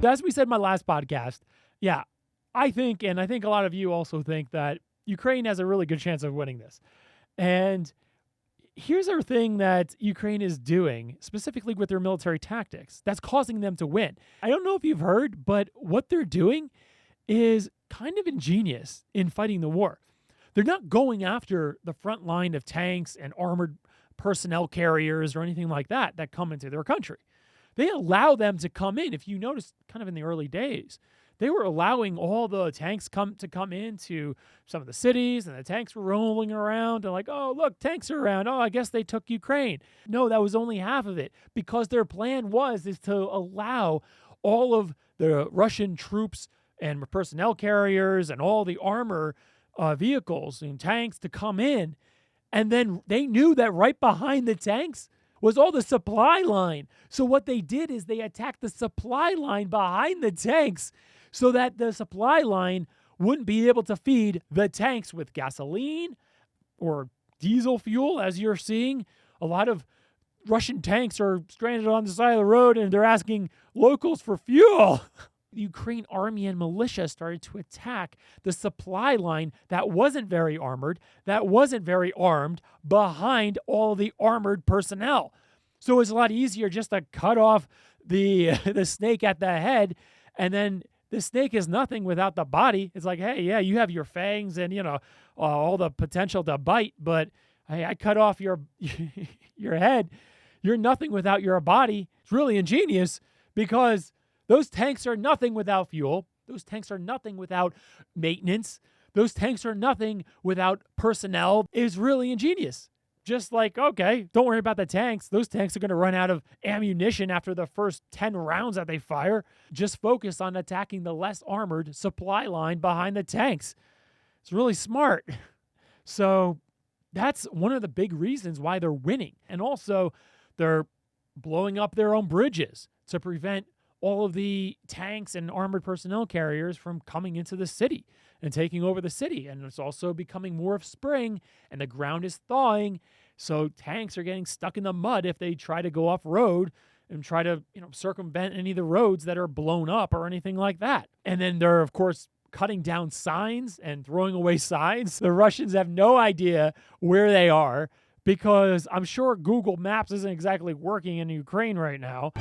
As we said in my last podcast, yeah, I think, and I think a lot of you also think, that Ukraine has a really good chance of winning this. And here's our thing that Ukraine is doing, specifically with their military tactics, that's causing them to win. I don't know if you've heard, but what they're doing is kind of ingenious in fighting the war. They're not going after the front line of tanks and armored personnel carriers or anything like that come into their country. They allow them to come in. If you notice, kind of in the early days, they were allowing all the tanks to come into some of the cities, and the tanks were rolling around and like, oh, look, tanks are around. Oh, I guess they took Ukraine. No, that was only half of it, because their plan is to allow all of the Russian troops and personnel carriers and all the armor vehicles and tanks to come in. And then they knew that right behind the tanks was all the supply line. So what they did is they attacked the supply line behind the tanks so that the supply line wouldn't be able to feed the tanks with gasoline or diesel fuel. As you're seeing, a lot of Russian tanks are stranded on the side of the road and they're asking locals for fuel. The Ukraine army and militia started to attack the supply line that wasn't very armored, that wasn't very armed, behind all the armored personnel. So it's a lot easier just to cut off the snake at the head, and then the snake is nothing without the body. It's like, hey, yeah, you have your fangs and, all the potential to bite, but hey, I cut off your your head. You're nothing without your body. It's really ingenious, because those tanks are nothing without fuel. Those tanks are nothing without maintenance. Those tanks are nothing without personnel. It's really ingenious. Just like, okay, don't worry about the tanks. Those tanks are going to run out of ammunition after the first 10 rounds that they fire. Just focus on attacking the less armored supply line behind the tanks. It's really smart. So that's one of the big reasons why they're winning. And also, they're blowing up their own bridges to prevent all of the tanks and armored personnel carriers from coming into the city and taking over the city. And it's also becoming more of spring, and the ground is thawing. So tanks are getting stuck in the mud if they try to go off road and try to, circumvent any of the roads that are blown up or anything like that. And then they're, of course, cutting down signs and throwing away signs. The Russians have no idea where they are, because I'm sure Google Maps isn't exactly working in Ukraine right now.